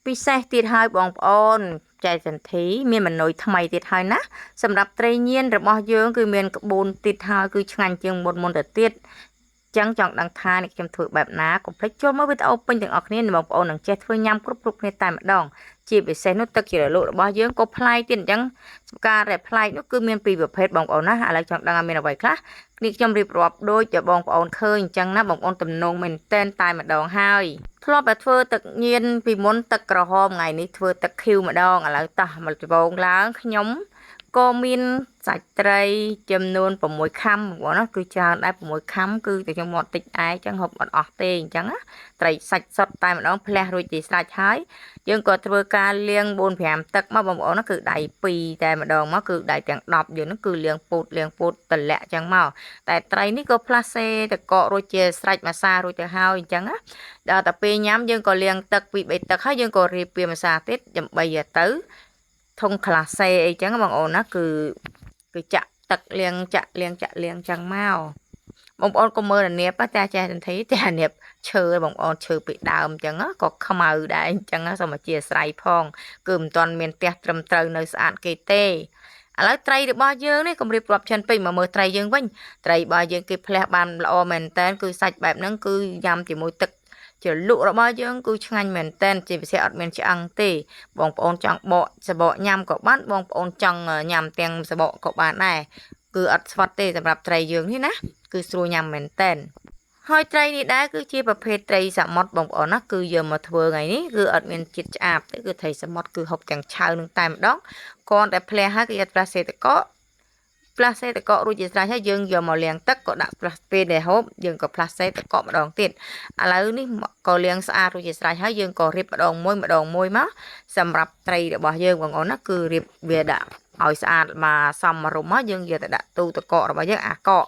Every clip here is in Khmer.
ពិសេសទៀតហើយបងប្អូនចែកសន្ធីមានម៉នុយថ្មីទៀតហើយណាសម្រាប់ត្រីញៀនរបស់យើងគឺមានក្បូនទៀតហើយគឺឆ្ងាញ់ជាងមុនទៅទៀតចឹងចង់ដឹងថានេះខ្ញុំធ្វើបែបណាកុំភ្លេចចូលមើលវីដេអូពេញទាំងអស់គ្នាបងប្អូននឹងចេះធ្វើញ៉ាំគ្រប់គ្នាតែម្ដងជាពិសេសនោះទឹកជ្រលក់របស់យើងក៏ប្លែកទៀតអញ្ចឹងការដែលប្លែកនោះគឺមានពីរប្រភេទបងប្អូនណាឥឡូវចង់ដឹងថាមានអ្វីខ្លះនេះខ្ញុំរៀបរាប់ដូចជាបងប្អូនឃើញអញ្ចឹងណាបងប្អូនទំនងមែនតែនតែម្ដងហើយធ្លាប់តែធ្វើទឹកញៀនពីមុនទឹកក្រហមថ្ងៃនេះធ្វើទឹកខៀវម្ដងឥឡូវតោះមកដងឡើងខ្ញុំក៏មានសាច់ត្រីចំនួន6ខាំបងប្អូនណាគឺច្រើនដែរ6ខាំគឺតែខ្ញុំមកតិចឯងចឹងហូបអត់អស់ទេអញ្ចឹងណាត្រីសាច់សុទ្ធតែម្ដងផ្លះរួចជាស្រេចហើយយើងក៏ធ្វើការលាង4 5ទឹកមកបងប្អូនណាគឺដៃ2តែម្ដងមកគឺដៃទាំង10យើងហ្នឹងគឺលាងពូតទម្លាក់ចឹងមកតែត្រីនេះក៏ផ្លាសេតកករួចជាស្រេចម្សារួចទៅហើយអញ្ចឹងណាដល់តែពេលញ៉ាំយើងក៏លាងទឹក2 3ទឹកហើយយើងក៏រៀបពីម្សាទៀតដើម្បីទៅធុងក្លាសេអីចឹងបងប្អូនណាគឺចាក់ទឹកលាងចឹងមកបងប្អូនក៏មើលនាបតែចេះសន្ធីតែនាបឈើបងប្អូនឈើពីដើមអញ្ចឹងក៏ខ្មៅដែរអញ្ចឹងសូមអធិស្ឋានផងគឺមិនទាន់មានផ្ទះត្រឹមត្រូវនៅស្អាតគេទេឥឡូវត្រីរបស់យើងនេះកុំរៀបរាប់ច្រើនពេកមកមើលត្រីយើងវិញត្រីរបស់យើងគេផ្លែបានល្អមែនតើគឺសាច់បែបហ្នឹងគឺញ៉ាំជាមួយទឹកជ្រលក់របស់យើងគឺឆ្ងាញ់មែនតែនជាពិសេសអត់មានឆ្អឹងទេបងប្អូនចង់បកសបកញ៉ាំក៏បានបងប្អូនចង់ញ៉ាំទាំងសបកក៏បានដែរគឺអត់ស្វិតទេសម្រាប់ត្រីយើងនេះណាគឺស្រួលញ៉ាំមែនតែនហើយត្រីនេះដែរគឺជាប្រភេទត្រីសមុទ្របងប្អូនណាគឺយកមកធ្វើថ្ងៃនេះគឺអត់មានជាតិឆ្អាបទេគឺត្រីសមុទ្រគឺហូបទាំងឆៅនឹងតែម្ដងគ្រាន់តែផ្លែហើយគឺយកផ្លាសេតករួចជាស្រេចហើយយើងយកមកលាងទឹកក៏ដាក់ផ្លាពេលដែលហូបយើងក៏ផ្លាសេតកម្ដងទៀតឥឡូវនេះក៏លាងស្អាតរួចជាស្រេចហើយយើងក៏រៀបម្ដងមួយមកសម្រាប់ត្រីរបស់យើងបងប្អូនណាគឺរៀបវាដាក់ឲ្យស្អាតមកសមរម្យមកយើងយកទៅដាក់ទូទឹកកករបស់យើងអាកក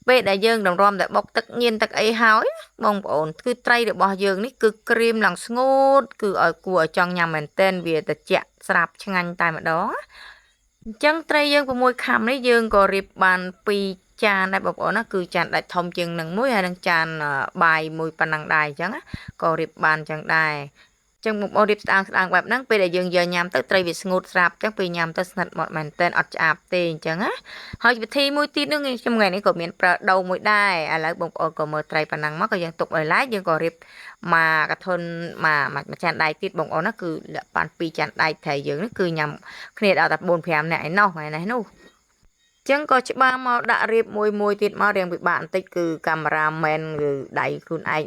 ពេលដែលយើងតម្រាំតែបុកទឹកញៀនទឹកអីហើយបងប្អូនគឺត្រីរបស់យើងនេះគឺក្រៀមឡើងស្ងួតគឺឲ្យគួរឲ្យចង់ញ៉ាំមែនតែនវាត្រជាក់ស្រាប់ឆ្ងាញ់តែម្ដងអញ្ចឹងត្រីយើង6ខាំនេះយើងក៏រៀបបាន2ចានដែរបងប្អូនណាគឺចានដាច់ធំជាងនឹងមួយហើយនឹងចានបាយមួយប៉ុណ្ណឹងដែរអញ្ចឹងក៏រៀបបានអញ្ចឹងដែរចឹងបងប្អូនរៀបស្ដើងបែបហ្នឹងពេលដែលយើងយកញ៉ាំទៅត្រីវាស្ងួតស្រាប់អញ្ចឹងពេលញ៉ាំទៅស្និទ្ធមកមែនតែនអត់ឆ្អាបទេអញ្ចឹងណាហើយវិធីមួយទៀតនោះខ្ញុំថ្ងៃនេះក៏មានប្រើដូងមួយដែរឥឡូវបងប្អូនក៏មើលត្រីប៉ុណ្ណឹងមកក៏យើងទុកឲ្យឡែកយើងក៏រៀបមកកធុនមកចានដៃទៀតបងប្អូនណាគឺលក្ខបាន2ចានដៃត្រីយើងនេះគឺញ៉ាំគ្នាដល់តែ4 5នាក់ឯណោះថ្ងៃនេះនោះចឹងក៏ច្បាស់មកដាក់រៀបមួយទៀតមករៀងពិបាកបន្តិចគឺកាមេរ៉ាមែនគឺដៃខ្លួនឯ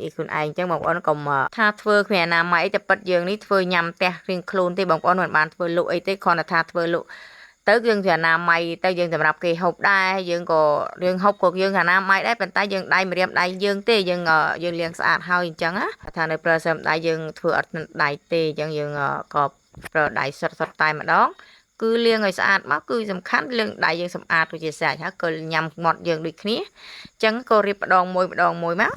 ងចឹងបងប្អូនកុំថាធ្វើគ្មានអនាម័យតែប៉ិតយើងនេះធ្វើញ៉ាំផ្ទះរៀងខ្លួនទេបងប្អូនមិនបានធ្វើលក់អីទេគ្រាន់តែថាធ្វើលក់ទៅយើងជាអនាម័យទៅយើងសម្រាប់គេហូបដែរយើងក៏រឿងហូបក៏យើងអនាម័យដែរប៉ុន្តែយើងដៃម្រាមដៃយើងទេយើងលាងស្អាតហើយអញ្ចឹងណាថានៅប្រើសើមដៃយើងធ្វើអត់ដៃទេអញ្ចឹងយើងក៏ប្រើដៃសុទ្ធតែម្ដងគឺលាងឲ្យស្អាតមកគឺសំខាន់លាងដៃយើងសម្អាតរួចជាស្រេចហើយក៏ញ៉ាំមាត់យើងដូចគ្នាអញ្ចឹងក៏រៀបម្ដងមួយមក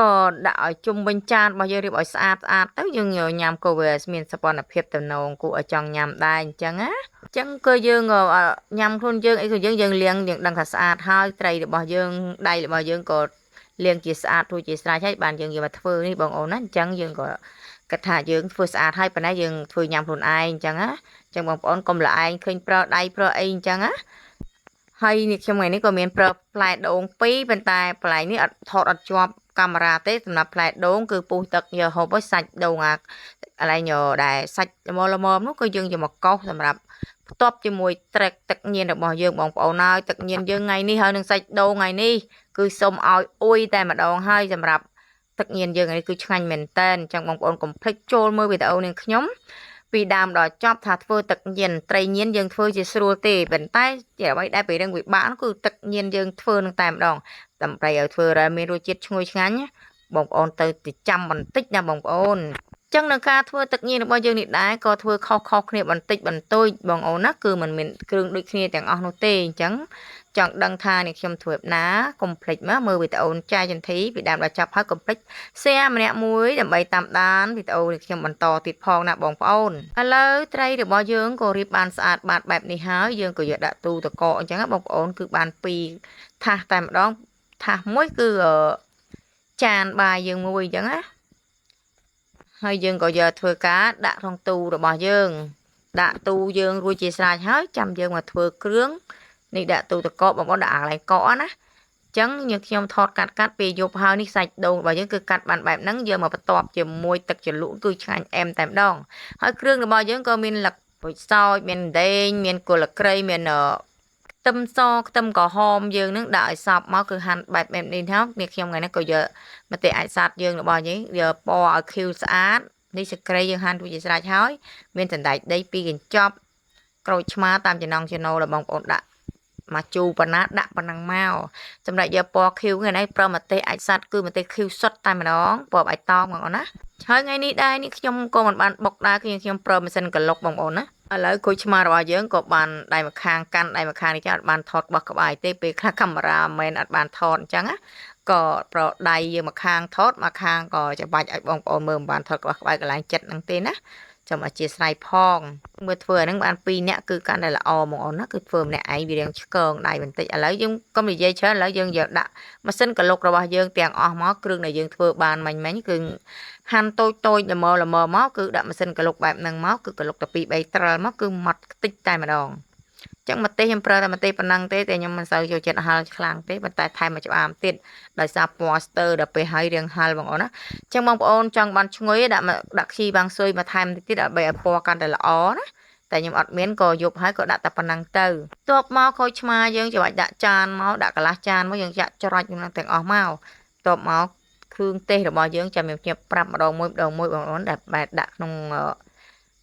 ក៏ដាក់ឲ្យជុំវិញចានរបស់យើងរៀបឲ្យស្អាតទៅយើងញ៉ាំក៏វាមានសោភ័ណភាពតំណងគួរឲ្យចង់ញ៉ាំដែរអញ្ចឹងណាអញ្ចឹងក៏យើងញ៉ាំខ្លួនយើងអីក៏យើងលាងយើងដឹងថាស្អាតហើយត្រីរបស់យើងដៃរបស់យើងក៏លាងជាស្អាតរួចជាស្រេចហើយបានយើងយកមកធ្វើនេះបងអូនណាអញ្ចឹងយើងក៏គិតថាយើងធ្វើស្អាតហើយប៉ុន្តែយើងធ្វើញ៉ាំខ្លួនឯងអញ្ចឹងណាចឹងបងប្អូនកុំលឯងឃើញប្រើដៃប្រើអីអញ្ចឹងណាហើយនេះខ្ញុំថ្ងៃនេះក៏មានប្រើផ្លែដូង2ប៉ុន្តែផ្លែនេះអត់ថតអត់ជាប់កាមេរ៉ាទេសម្រាប់ផ្លែដូងគឺពុះទឹកយកហូបឲ្យសាច់ដូងកន្លែងដែលសាច់ល្មមនោះក៏យើងយកមកកោសសម្រាប់ផ្ទាប់ជាមួយត្រែកទឹកញៀនរបស់យើងបងប្អូនហើយទឹកញៀនយើងថ្ងៃនេះហើយនឹងសាច់ដូងថ្ងៃនេះគឺសូមឲ្យអ៊ុយតែម្ដងហើយសម្រាប់ទឹកញៀនយើងនេះគឺឆ្ងាញ់មែនតែនអញ្ចឹងបងប្អូនកុំភ្លេចចូលមើលវីដេអូនេះខ្ញុំពីដើមដល់ចប់ថាធ្វើទឹកញៀនត្រីញៀនយើងធ្វើជាស្រួលទេប៉ុន្តែជាអ្វីដែលពីរឿងវិបាកគឺទឹកញៀនយើងធ្វើនឹងតែម្ដងដើម្បីឲ្យធ្វើឲ្យមានរសជាតិឈ្ងុយឆ្ងាញ់បងប្អូនទៅចាំបន្តិចណាបងប្អូនចឹងនៅការធ្វើទឹកញៀនរបស់យើងនេះដែរក៏ធ្វើខុសគ្នាបន្តិចបន្តួចបងអូនណាគឺมันមានគ្រឿងដូចគ្នាទាំងអស់នោះទេអញ្ចឹងចង់ដឹងថានេះខ្ញុំធ្វើបែបណាកុំភ្លេចមើលវីដេអូចាយចន្ទធីពីដើមដល់ចប់ហើយកុំភ្លេច share ម្នាក់មួយដើម្បីតាមដានវីដេអូនេះខ្ញុំបន្តទៀតផងណាបងប្អូនឥឡូវត្រីរបស់យើងក៏រៀបបានស្អាតបាតបែបនេះហើយយើងក៏យកដាក់ទូទឹកកកអញ្ចឹងបងប្អូនគឺបាន2ថាសតែម្ដងថាសមួយគឺចានបាយយើងមួយអញ្ចឹងណាហ ហើយយើងក៏យកធ្វើការដាក់ក្នុងទូរបស់យើងដាក់ទូយើងរួចជាស្រេចហើយចាំយើងមកធ្វើគ្រឿងនេះដាក់ទូទឹកកកបងប្អូនដាក់កន្លែងកកណាចឹងយើងខ្ញុំថតកាត់ពេលយប់ហើយនេះសាច់ដូងរបស់យើងគឺកាត់បានបែបហ្នឹងយើងមកបន្ទាប់ជាមួយទឹកជ្រលក់គឺឆ្ងាញ់អែមតែម្ដងហើយគ្រឿងរបស់យើងក៏មានលឹកក្រូចសើចមានដេងមានគល់ស្លឹកគ្រៃមានខ្ទឹមសខ្ទឹមក្រហមយើងនឹងដាក់ឲ្យសព្វមកគឺហាន់បែបនេះហើយនេះខ្ញុំថ្ងៃនេះក៏យកម្ទេសអាចសាតយើងរបស់យើងយកពណ៌ឲ្យខៀវស្អាតនេះសក្រីយើងហាន់រួចជាស្រេចហើយមានសណ្តែកដី2កញ្ចប់ក្រូចឆ្មាតាមចំណង់ចំណូលរបស់បងប្អូនដាក់មកជូរប៉ុណ្ណាដាក់ប៉ុណ្ណឹងមកសម្រាប់យកពណ៌ខៀវថ្ងៃនេះប្រើម្ទេសអាចសាត់គឺម្ទេសខៀវសុទ្ធតែម្ដងពណ៌អាចតបងប្អូនណាហើយថ្ងៃនេះដែរនេះខ្ញុំក៏មិនបានបុកដែរគឺខ្ញុំប្រើម៉ាស៊ីនកឡុកបងប្អូនណាឥឡូវក្រូចឆ្មារបស់យើងក៏បានដៃម្ខាងកាន់ដៃម្ខាងនេះចាអត់បានថតបោះក្បាយទេពេលខ្លះកាមេរ៉ាមិនអត់បានថតអញ្ចឹងណាក៏ប្រដៃយើងម្ខាងថតម្ខាងក៏ច្បាច់ឲ្យបងប្អូនមើលមិនបានថតក្បាយកន្លែងចិត្តហ្នឹងទេណាចាំអធិស្ឋានផងមើលធ្វើអាហ្នឹងបាន2នាក់គឺកាន់តែល្អបងអូនណាគឺធ្វើម្នាក់ឯងវារៀងឆ្កងដៃបន្តិចឥឡូវយើងកុំនិយាយច្រើនឥឡូវយើងយកដាក់ម៉ាស៊ីនកឡុករបស់យើងទាំងអស់មកគ្រឿងដែលយើងធ្វើបានមិញគឺហាន់តូចល្មមមកគឺដាក់ម៉ាស៊ីនកឡុកបែបហ្នឹងមកគឺកឡុកតែ2 3ត្រិលមកគឺម៉ត់ខ្ទេចតែម្ដងចឹងម្ទេសខ្ញុំប្រើតែម្ទេសប៉ុណ្ណឹងទេតែខ្ញុំមិនសូវចូលចិត្តហឹរខ្លាំងទេប៉ុន្តែថែមមួយច្បាមទៀតដោយសារពណ៌ស្ទើដល់ពេលហើយរៀងហឹរបងប្អូនណាចឹងបងប្អូនចង់បានឈ្ងុយដាក់ខ្ជិបាំងស៊ុយមកថែមតិចទៀតដើម្បីឲ្យពណ៌កាន់តែល្អណាតែខ្ញុំអត់មានក៏យប់ហើយក៏ដាក់តែប៉ុណ្ណឹងទៅទើបមកខូចឆ្មាយើងច្បាច់ដាក់ចានមកដាក់កន្លះចានមកយើងចាក់ច្រច់នឹងទាំងអស់មកទើបមកគ្រឿងទេសរបស់យើងចាំខ្ញុំប្រាប់ម្ដងមួយបងប្អូនដែលដាក់ក្នុង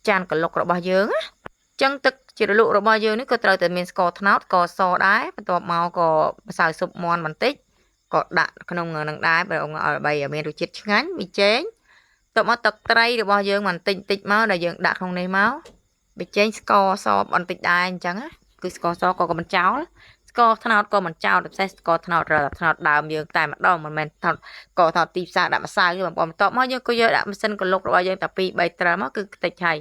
ចានកឡុករបស់យើងណាចឹងទឹកជ្រលក់របស់យើងនេះក៏ត្រូវតែមានស្ករត្នោតស្ករសដែរបន្ទាប់មកក៏ម្សៅស៊ុបមាន់បន្តិចក៏ដាក់ក្នុងនឹងដែរដើម្បីឲ្យមានរសជាតិឆ្ងាញ់មីចេងបន្ទាប់មកទឹកត្រីរបស់យើងបន្តិចមកដែលយើងដាក់ក្នុងនេះមកមីចេងស្ករសបន្តិចដែរអញ្ចឹងណាគឺស្ករសក៏មិនចោលស្ករត្នោតក៏មិនចោលតែពិសេសស្ករត្នោតត្នោតដើមយើងតែម្ដងមិនមែនត្នោតក៏ត្នោតទីផ្សារដាក់ម្សៅទេបងប្អូនបន្ទាប់មកយើងក៏យកដាក់ម៉ាស៊ីនកឡុករបស់យើងតែ2 3ត្រាំមកគឺខ្ទេចហើយ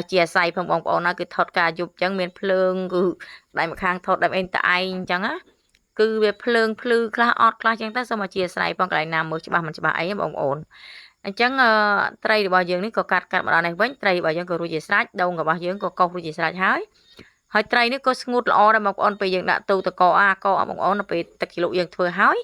ជាអាស្រ័យផងបងប្អូនណាគឺថតការយប់អញ្ចឹងមានភ្លើងគឺដៃម្ខាងថតតែឯងតែឯងអញ្ចឹងណាគឺវាភ្លើងភ្លឺខ្លះអត់ខ្លះអញ្ចឹងទៅសូមអធិស្ឋានផងកន្លែងណាមើលច្បាស់មិនច្បាស់អីបងប្អូនអញ្ចឹងត្រីរបស់យើងនេះក៏កាត់មកដល់នេះវិញត្រីរបស់យើងក៏រួចជាស្រេចដូងរបស់យើងក៏កោសរួចជាស្រេចហើយត្រីនេះក៏ស្ងួតល្អដែរបងប្អូនពេលយើងដាក់ទូទឹកកកបងប្អូនទៅពេលទឹកជ្រលក់យើងធ្វើហើយ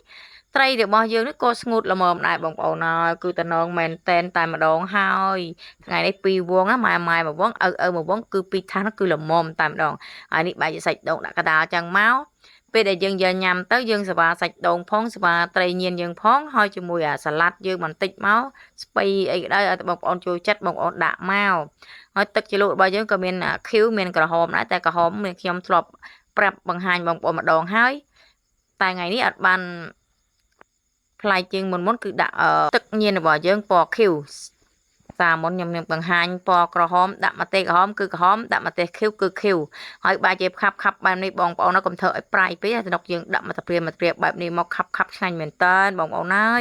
ត្រីរបស់យើងនេះក៏ស្ងួតល្មមដែរបងប្អូនហើយគឺតំណងមែនតែនតែម្ដងហើយថ្ងៃនេះ2វងណាម៉ែមួយវងឪមួយវងគឺ2ថាសគឺល្មមតែម្ដងហើយនេះបែកសាច់ដូងដាក់កដាលចឹងមកពេលដែលយើងយកញ៉ាំទៅយើងសេវាសាច់ដូងផងសេវាត្រីញៀនយើងផងហើយជាមួយអាសាឡាត់យើងបន្តិចមកស្ពៃអីក៏ដោយឲ្យបងប្អូនចូលចិត្តបងប្អូនដាក់មកហើយទឹកជ្រលក់របស់យើងក៏មានខៀវមានក្រហមដែរតែក្រហមខ្ញុំធ្លាប់ប្រាប់បង្ហាញបងប្អូនម្ដងហើយតែថ្ងៃនេះអត់បានប្លែកជាងមុនគឺដាក់ទឹកញៀនរបស់យើងពណ៌ខៀវសាមុនខ្ញុំបង្ហាញពណ៌ក្រហមដាក់ម្ទេសក្រហមគឺក្រហមដាក់ម្ទេសខៀវគឺខៀវហើយបែរជាខាប់បែបនេះបងប្អូនកុំធ្វើឲ្យប្រៃពេកតែដល់យើងដាក់មកត្រៀមបែបនេះមកខាប់ឆ្ងាញ់មែនតើបងប្អូនហើយ